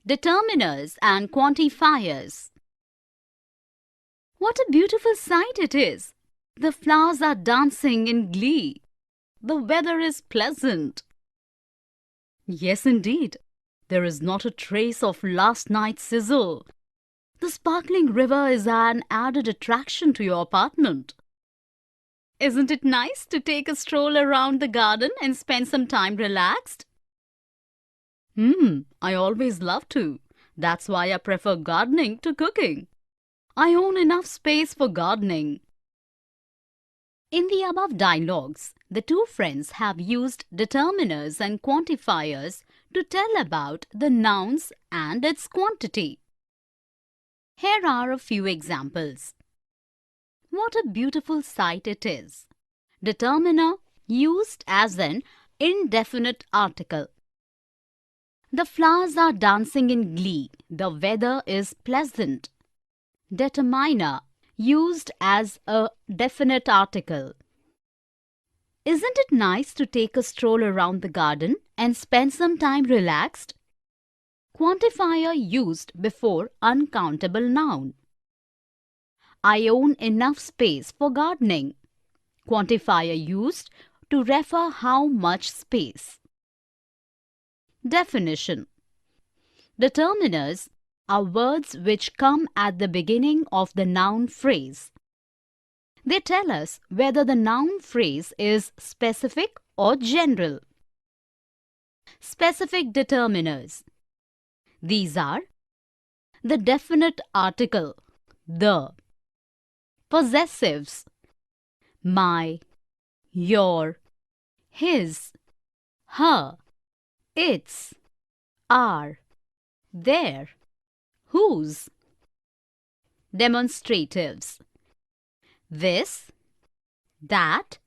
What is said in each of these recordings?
Determiners and quantifiers. What a beautiful sight it is! The flowers are dancing in glee. The weather is pleasant. Yes, indeed. There is not a trace of last night's sizzle. The sparkling river is an added attraction to your apartment. Isn't it nice to take a stroll around the garden and spend some time relaxed? I always love to. That's why I prefer gardening to cooking. I own enough space for gardening. In the above dialogues, the two friends have used determiners and quantifiers to tell about the nouns and its quantity. Here are a few examples. What a beautiful sight it is. Determiner used as an indefinite article. The flowers are dancing in glee. The weather is pleasant. Determiner used as a definite article. Isn't it nice to take a stroll around the garden and spend some time relaxed? Quantifier used before uncountable noun. I own enough space for gardening. Quantifier used to refer how much space. Definition. Determiners are words which come at the beginning of the noun phrase. They tell us whether the noun phrase is specific or general. Specific determiners. These are the definite article, the, possessives, my, your, his, her, its, our, their, whose. Demonstratives. This, that,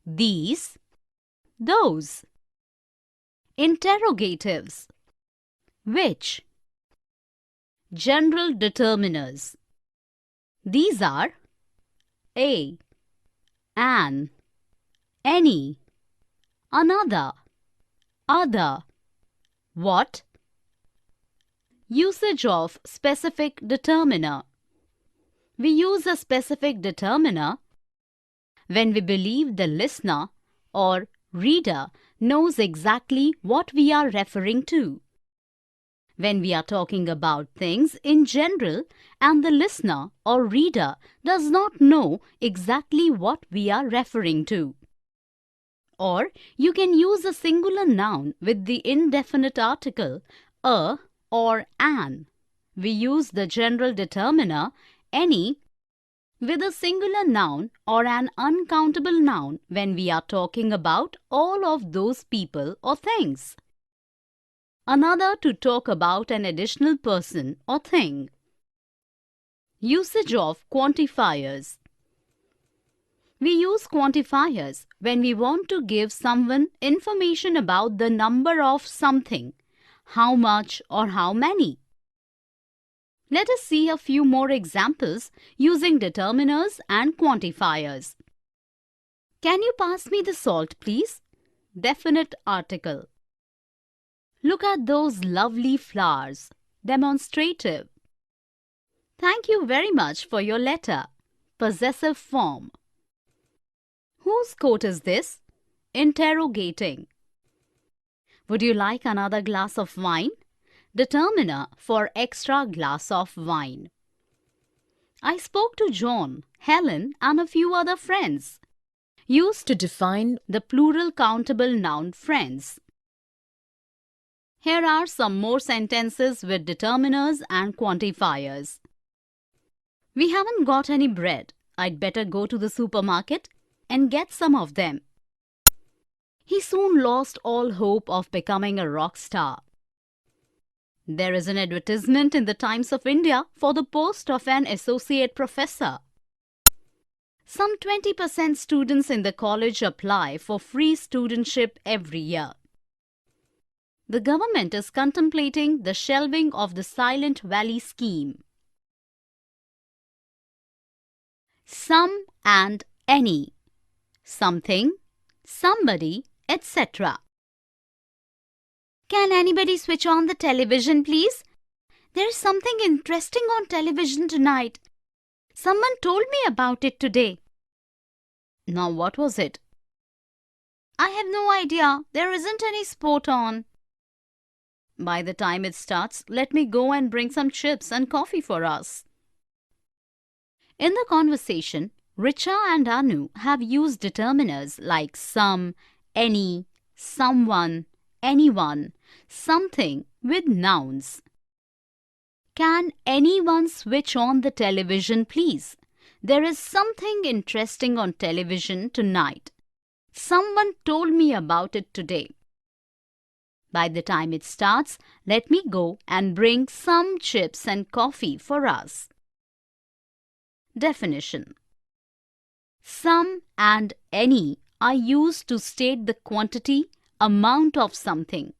these, those. Interrogatives. Which. General determiners. These are a, an, any, another, other, what. Usage of specific determiner. We use a specific determiner when we believe the listener or reader knows exactly what we are referring to. When we are talking about things in general and the listener or reader does not know exactly what we are referring to. Or you can use a singular noun with the indefinite article a or an. We use the general determiner any with a singular noun or an uncountable noun when we are talking about all of those people or things. Another to talk about an additional person or thing. Usage of quantifiers. We use quantifiers when we want to give someone information about the number of something, how much or how many. Let us see a few more examples using determiners and quantifiers. Can you pass me the salt, please? Definite article. Look at those lovely flowers. Demonstrative. Thank you very much for your letter. Possessive form. Whose coat is this? Interrogating. Would you like another glass of wine? Determiner for extra glass of wine. I spoke to John, Helen, and a few other friends. Used to define the plural countable noun friends. Here are some more sentences with determiners and quantifiers. We haven't got any bread. I'd better go to the supermarket and get some of them. He soon lost all hope of becoming a rock star. There is an advertisement in the Times of India for the post of an associate professor. Some 20% students in the college apply for free studentship every year. The government is contemplating the shelving of the Silent Valley scheme. Some and any. Something, somebody, etc. Can anybody switch on the television, please? There is something interesting on television tonight. Someone told me about it today. Now, what was it? I have no idea. There isn't any sport on. By the time it starts, let me go and bring some chips and coffee for us. In the conversation, Richa and Anu have used determiners like some, any, someone, anyone, something with nouns. Can anyone switch on the television, please? There is something interesting on television tonight. Someone told me about it today. By the time it starts, let me go and bring some chips and coffee for us. Definition. Some and any are used to state the quantity, amount of something.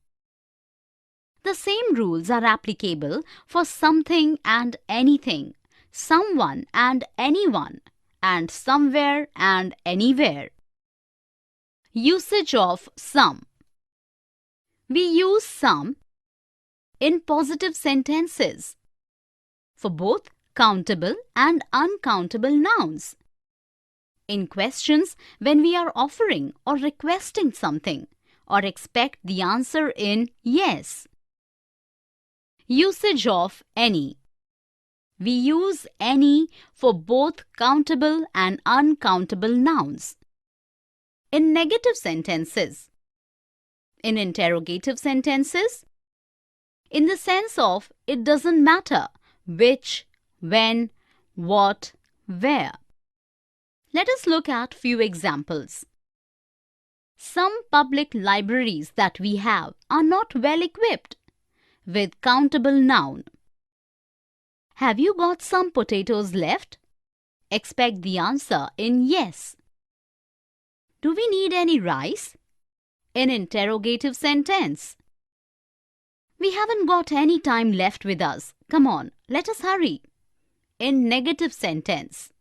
The same rules are applicable for something and anything, someone and anyone, and somewhere and anywhere. Usage of some. We use some in positive sentences for both countable and uncountable nouns. In questions when we are offering or requesting something or expect the answer in yes. Usage of any. We use any for both countable and uncountable nouns. In negative sentences. In interrogative sentences. In the sense of it doesn't matter which, when, what, where. Let us look at few examples. Some public libraries that we have are not well equipped with countable noun. Have you got some potatoes left? Expect the answer in yes. Do we need any rice? In interrogative sentence. We haven't got any time left with us. Come on, let us hurry. In negative sentence.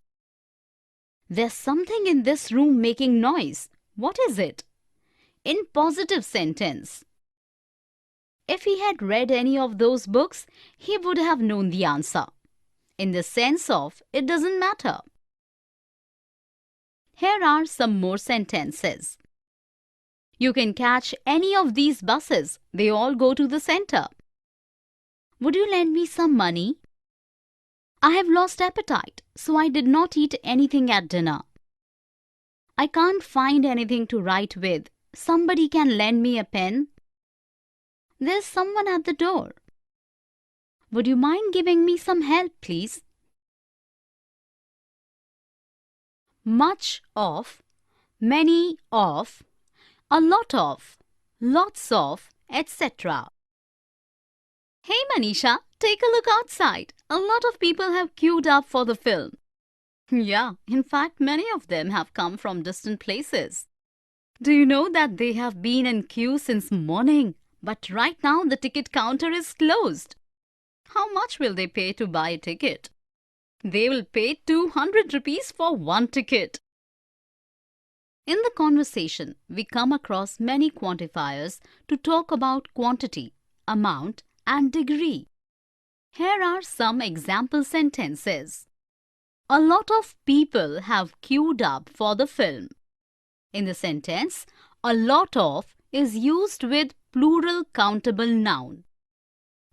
There's something in this room making noise. What is it? In positive sentence. If he had read any of those books, he would have known the answer. In the sense of it doesn't matter. Here are some more sentences. You can catch any of these buses. They all go to the center. Would you lend me some money? I have lost appetite, so I did not eat anything at dinner. I can't find anything to write with. Somebody can lend me a pen? There's someone at the door. Would you mind giving me some help, please? Much of, many of, a lot of, lots of, etc. Hey Manisha, take a look outside. A lot of people have queued up for the film. Yeah, in fact, many of them have come from distant places. Do you know that they have been in queue since morning? But right now the ticket counter is closed. How much will they pay to buy a ticket? They will pay 200 rupees for one ticket. In the conversation, we come across many quantifiers to talk about quantity, amount, and degree. Here are some example sentences. A lot of people have queued up for the film. In the sentence, a lot of is used with plural countable noun.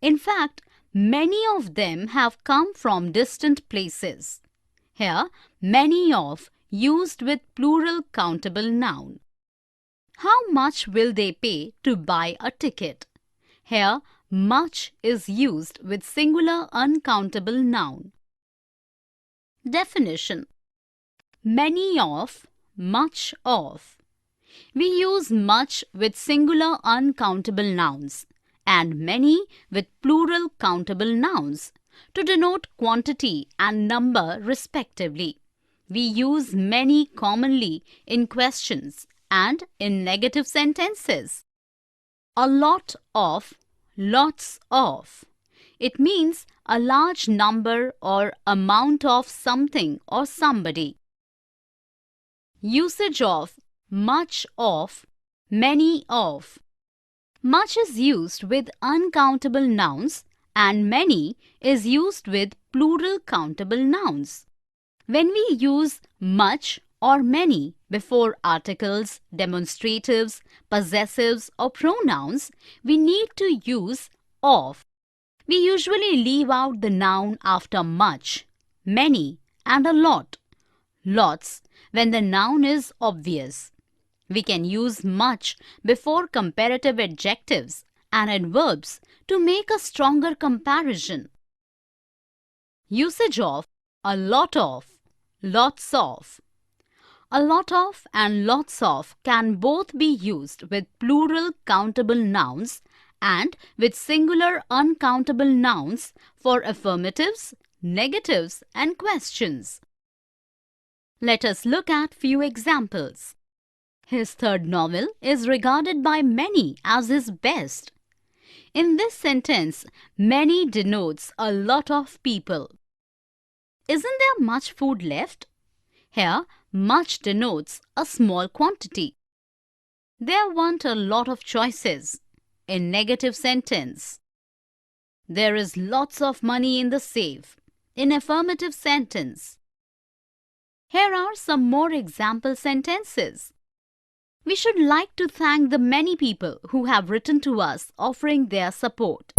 In fact, many of them have come from distant places. Here, many of used with plural countable noun. How much will they pay to buy a ticket? Here, much is used with singular uncountable noun. Definition. Many of, much of. We use much with singular uncountable nouns and many with plural countable nouns to denote quantity and number respectively. We use many commonly in questions and in negative sentences. A lot of, lots of. It means a large number or amount of something or somebody. Usage of, much of, many of. Much is used with uncountable nouns and many is used with plural countable nouns. When we use much or many before articles, demonstratives, possessives or pronouns, we need to use of. We usually leave out the noun after much, many and a lot, lots, when the noun is obvious. We can use much before comparative adjectives and adverbs to make a stronger comparison. Usage of a lot of, lots of. A lot of and lots of can both be used with plural countable nouns and with singular uncountable nouns for affirmatives, negatives and questions. Let us look at few examples. His third novel is regarded by many as his best. In this sentence, many denotes a lot of people. Isn't there much food left? Here, much denotes a small quantity. There weren't a lot of choices. In negative sentence. There is lots of money in the safe. In affirmative sentence. Here are some more example sentences. We should like to thank the many people who have written to us offering their support.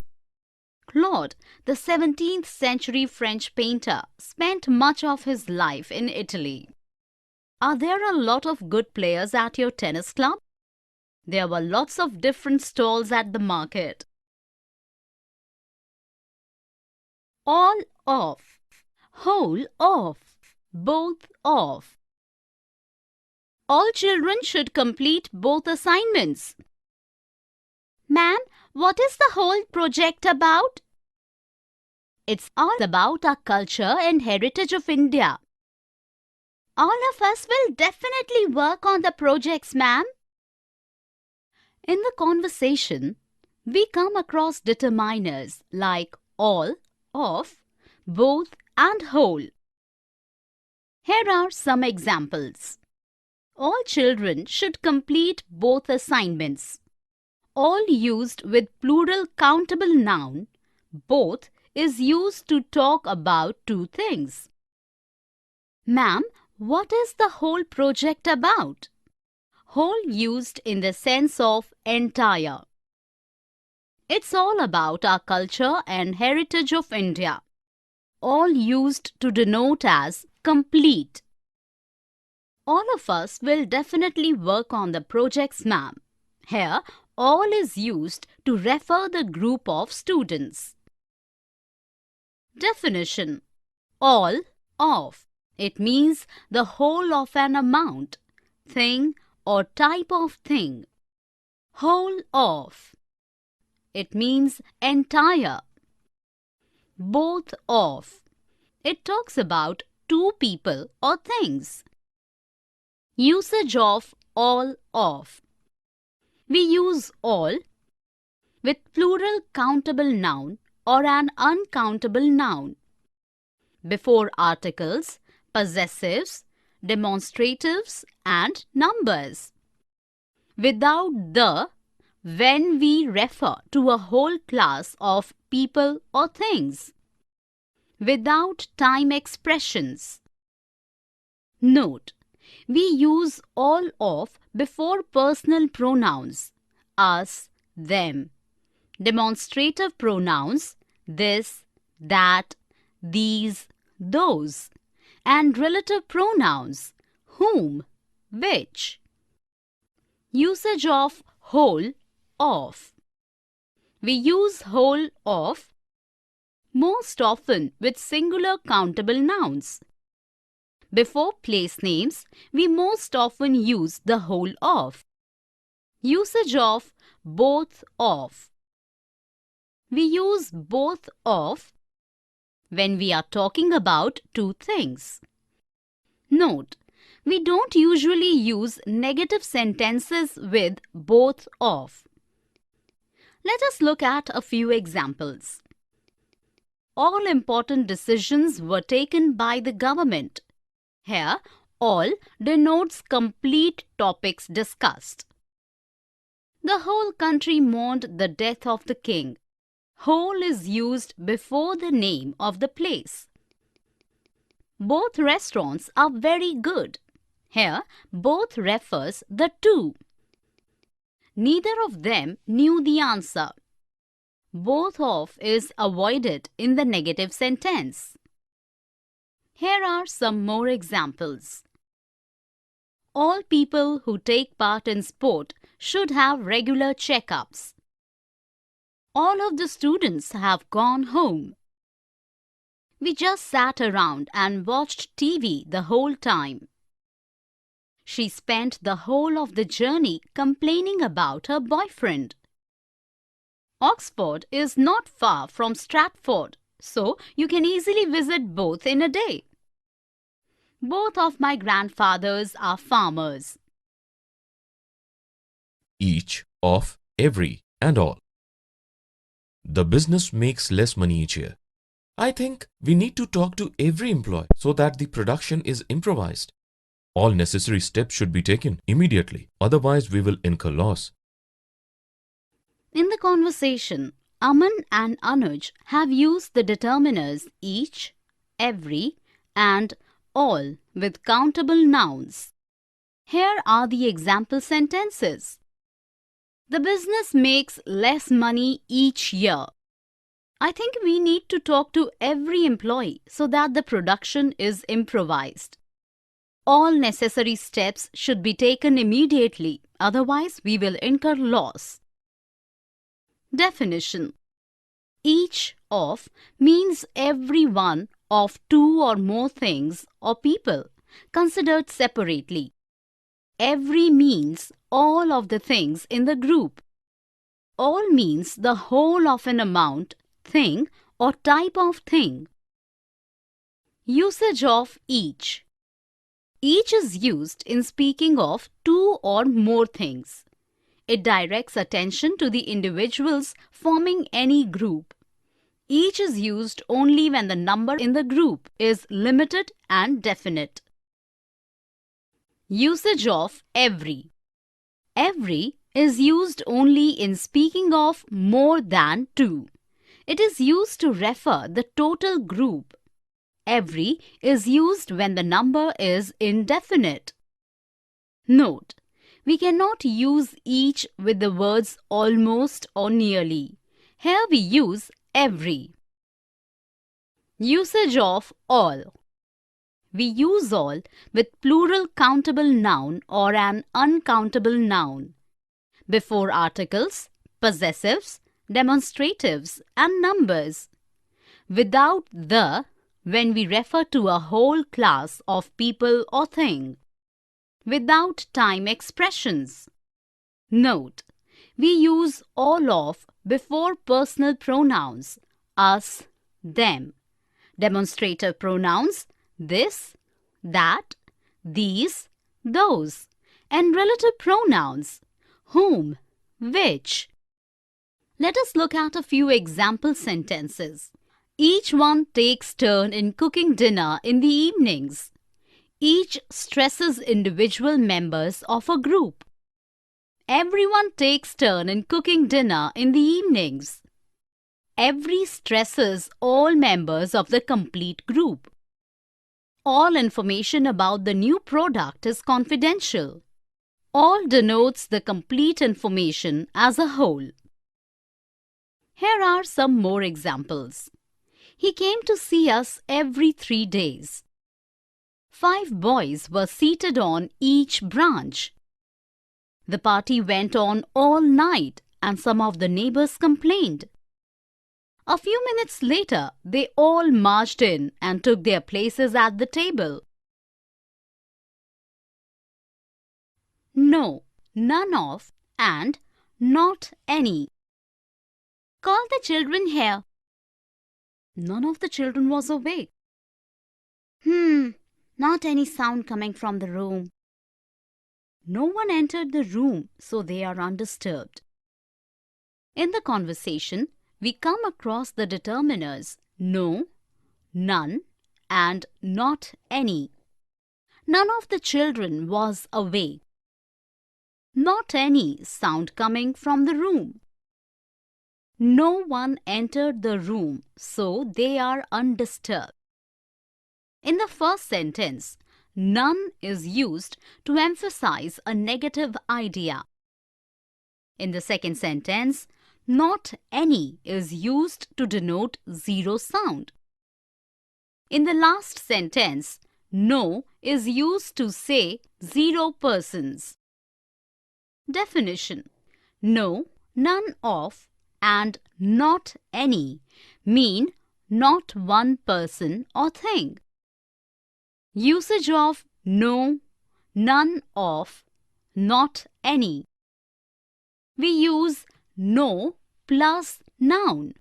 Claude, the 17th century French painter, spent much of his life in Italy. Are there a lot of good players at your tennis club? There were lots of different stalls at the market. All of, whole of, both of. All children should complete both assignments. Ma'am, what is the whole project about? It's all about our culture and heritage of India. All of us will definitely work on the projects, ma'am. In the conversation, we come across determiners like all, of, both and whole. Here are some examples. All children should complete both assignments. All used with plural countable noun, both is used to talk about two things. Ma'am, what is the whole project about? Whole used in the sense of entire. It's all about our culture and heritage of India. All used to denote as complete. All of us will definitely work on the projects, ma'am. Here, all is used to refer the group of students. Definition. All of. It means the whole of an amount, thing or type of thing. Whole of. It means entire. Both of. It talks about two people or things. Usage of all of. We use all with plural countable noun or an uncountable noun before articles, possessives, demonstratives and numbers. Without the when we refer to a whole class of people or things. Without time expressions. Note. We use all of before personal pronouns, us, them. Demonstrative pronouns, this, that, these, those. And relative pronouns, whom, which. Usage of whole of. We use whole of most often with singular countable nouns. Before place names, we most often use the whole of. Usage of both of. We use both of when we are talking about two things. Note, we don't usually use negative sentences with both of. Let us look at a few examples. All important decisions were taken by the government. Here, all denotes complete topics discussed. The whole country mourned the death of the king. Whole is used before the name of the place. Both restaurants are very good. Here, both refers the two. Neither of them knew the answer. Both of is avoided in the negative sentence. Here are some more examples. All people who take part in sport should have regular checkups. All of the students have gone home. We just sat around and watched TV the whole time. She spent the whole of the journey complaining about her boyfriend. Oxford is not far from Stratford, so you can easily visit both in a day. Both of my grandfathers are farmers. Each, of, every, and all. The business makes less money each year. I think we need to talk to every employee so that the production is improvised. All necessary steps should be taken immediately, otherwise we will incur loss. In the conversation, Aman and Anuj have used the determiners each, every, and all with countable nouns. Here are the example sentences. The business makes less money each year. I think we need to talk to every employee so that the production is improvised. All necessary steps should be taken immediately, otherwise we will incur loss. Definition. Each of means every one of two or more things or people considered separately. Every means all of the things in the group. All means the whole of an amount, thing or type of thing. Usage of each. Each is used in speaking of two or more things. It directs attention to the individuals forming any group. Each is used only when the number in the group is limited and definite. Usage of every. Every is used only in speaking of more than two. It is used to refer the total group. Every is used when the number is indefinite. Note: we cannot use each with the words almost or nearly. Here we use every. Usage of all. We use all with plural countable noun or an uncountable noun. Before articles, possessives, demonstratives, and numbers. Without the, when we refer to a whole class of people or thing. Without time expressions. Note: we use all of before personal pronouns, us, them. Demonstrative pronouns, this, that, these, those. And relative pronouns, whom, which. Let us look at a few example sentences. Each one takes turn in cooking dinner in the evenings. Each stresses individual members of a group. Everyone takes turn in cooking dinner in the evenings. Every stresses all members of the complete group. All information about the new product is confidential. All denotes the complete information as a whole. Here are some more examples. He came to see us every 3 days. 5 boys were seated on each branch. The party went on all night and some of the neighbors complained. A few minutes later, they all marched in and took their places at the table. No, none of, and not any. Call the children here. None of the children was awake. Not any sound coming from the room. No one entered the room, so they are undisturbed. In the conversation, we come across the determiners no, none, and not any. None of the children was awake. not any sound coming from the room. No one entered the room, so they are undisturbed. In the first sentence, none is used to emphasize a negative idea. In the second sentence, not any is used to denote zero sound. In the last sentence, no is used to say 0 persons. Definition: no, none of, and not any mean not one person or thing. Usage of no, none of, not any. We use no plus noun.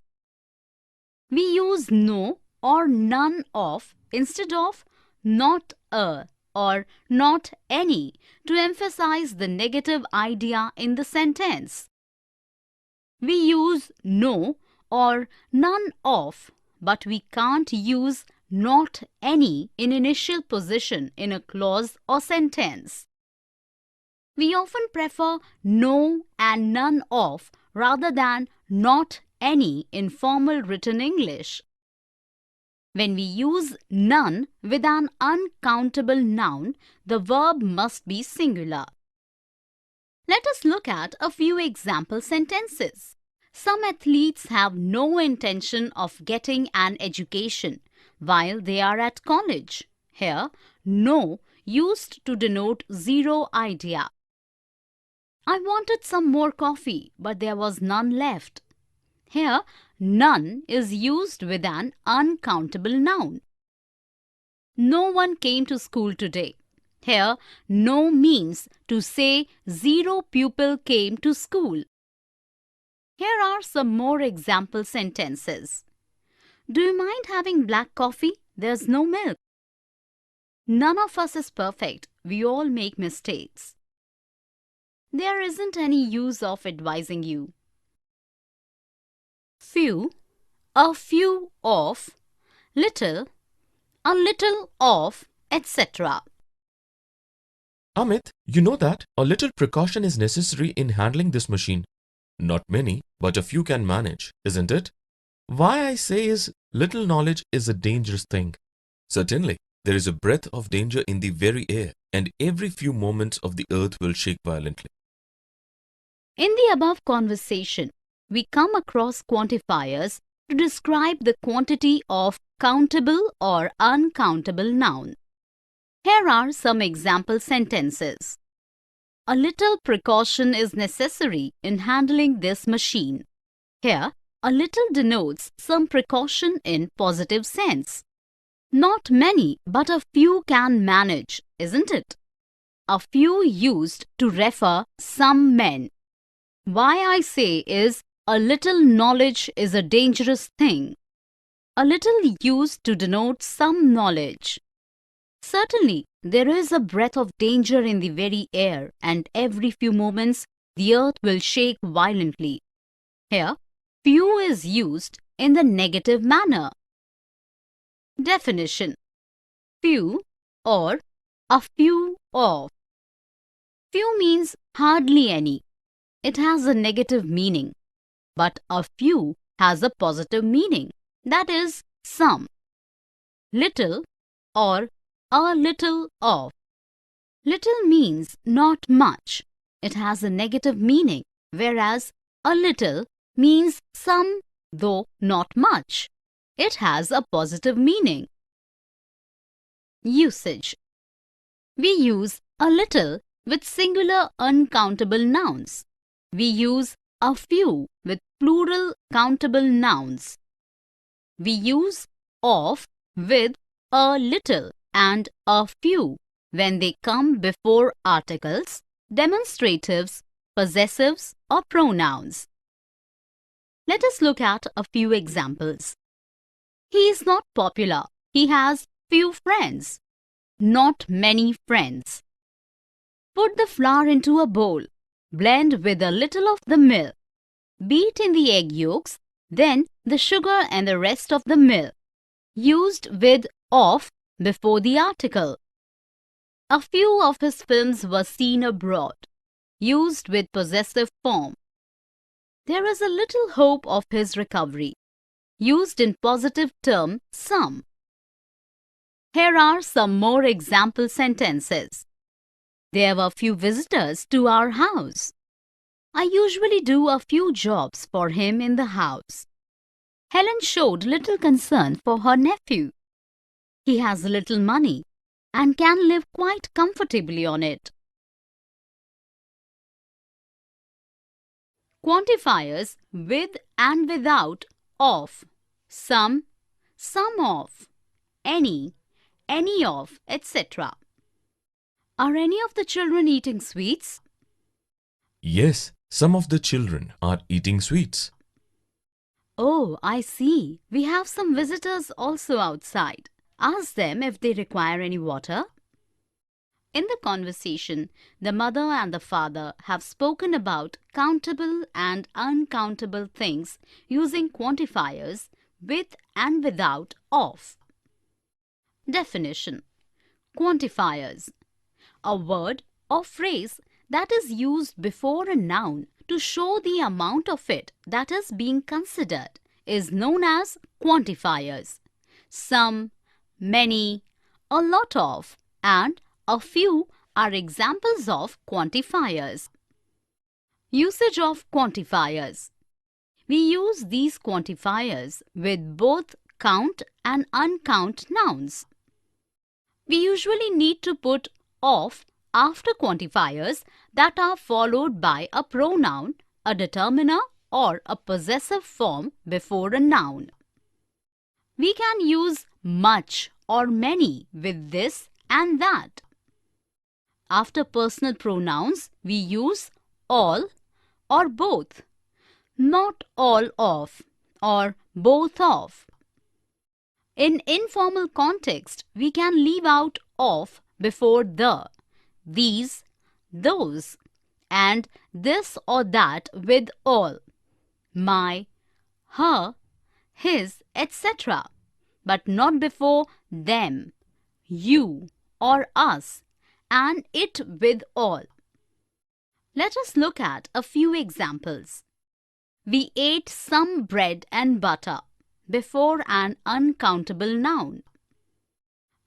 We use no or none of instead of not a or not any to emphasize the negative idea in the sentence. We use no or none of, but we can't use not any in initial position in a clause or sentence. We often prefer no and none of rather than not any in formal written English. When we use none with an uncountable noun, the verb must be singular. Let us look at a few example sentences. Some athletes have no intention of getting an education while they are at college. Here, no used to denote zero idea. I wanted some more coffee, but there was none left. Here, none is used with an uncountable noun. No one came to school today. Here, no means to say 0 pupil came to school. Here are some more example sentences. Do you mind having black coffee? There's no milk. None of us is perfect. We all make mistakes. There isn't any use of advising you. Few, a few of, little, a little of, etc. Amit, you know that a little precaution is necessary in handling this machine. Not many, but a few can manage, isn't it? Why I say is, little knowledge is a dangerous thing. Certainly, there is a breath of danger in the very air, and every few moments of the earth will shake violently. In the above conversation, we come across quantifiers to describe the quantity of countable or uncountable noun. Here are some example sentences. A little precaution is necessary in handling this machine. Here, a little denotes some precaution in positive sense. Not many, but a few can manage, isn't it? A few used to refer some men. Why I say is, a little knowledge is a dangerous thing. A little used to denote some knowledge. Certainly, there is a breath of danger in the very air, and every few moments the earth will shake violently. Here, few is used in the negative manner. Definition: few or a few of. Few means hardly any. It has a negative meaning, but a few has a positive meaning, that is, some. Little or a little of. Little means not much. It has a negative meaning, whereas a little means some, though not much. It has a positive meaning. Usage: we use a little with singular uncountable nouns. We use a few with plural countable nouns. We use of with a little and a few when they come before articles, demonstratives, possessives, or pronouns. Let us look at a few examples. He is not popular. He has few friends. Not many friends. Put the flour into a bowl. Blend with a little of the milk. Beat in the egg yolks, then the sugar and the rest of the milk. Used with of before the article. A few of his films were seen abroad. used with possessive form. There is a little hope of his recovery, used in positive term some. Here are some more example sentences. There were few visitors to our house. I usually do a few jobs for him in the house. Helen showed little concern for her nephew. He has little money and can live quite comfortably on it. Quantifiers with and without of, some of, any of, etc. Are any of the children eating sweets? Yes, some of the children are eating sweets. Oh, I see. We have some visitors also outside. Ask them if they require any water. In the conversation, the mother and the father have spoken about countable and uncountable things using quantifiers with and without of. Definition: Quantifiers: a word or phrase that is used before a noun to show the amount of it that is being considered is known as quantifiers. Some, many, a lot of, and a few are examples of quantifiers. Usage of quantifiers: we use these quantifiers with both count and uncount nouns. We usually need to put of after quantifiers that are followed by a pronoun, a determiner, or a possessive form before a noun. We can use much or many with this and that. After personal pronouns, we use all or both, not all of or both of. In informal context, we can leave out of before the, these, those, and this or that with all, my, her, his, etc., but not before them, you, or us, and it with all. Let us look at a few examples. We ate some bread and butter before an uncountable noun.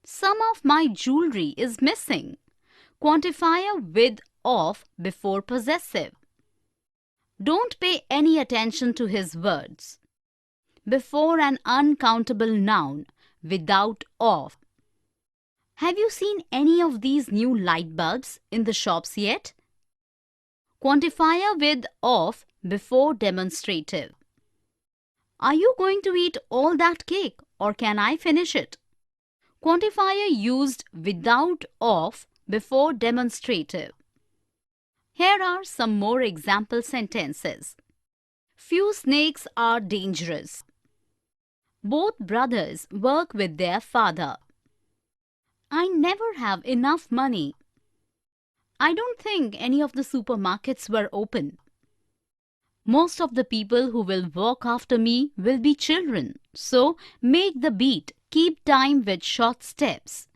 Some of my jewelry is missing. Quantifier with of before possessive. Don't pay any attention to his words. Before an uncountable noun without of. Have you seen any of these new light bulbs in the shops yet? Quantifier with of before demonstrative. Are you going to eat all that cake or can I finish it? Quantifier used without of before demonstrative. Here are some more example sentences. Few snakes are dangerous. Both brothers work with their father. I never have enough money. I don't think any of the supermarkets were open. Most of the people who will walk after me will be children, so make the beat keep time with short steps.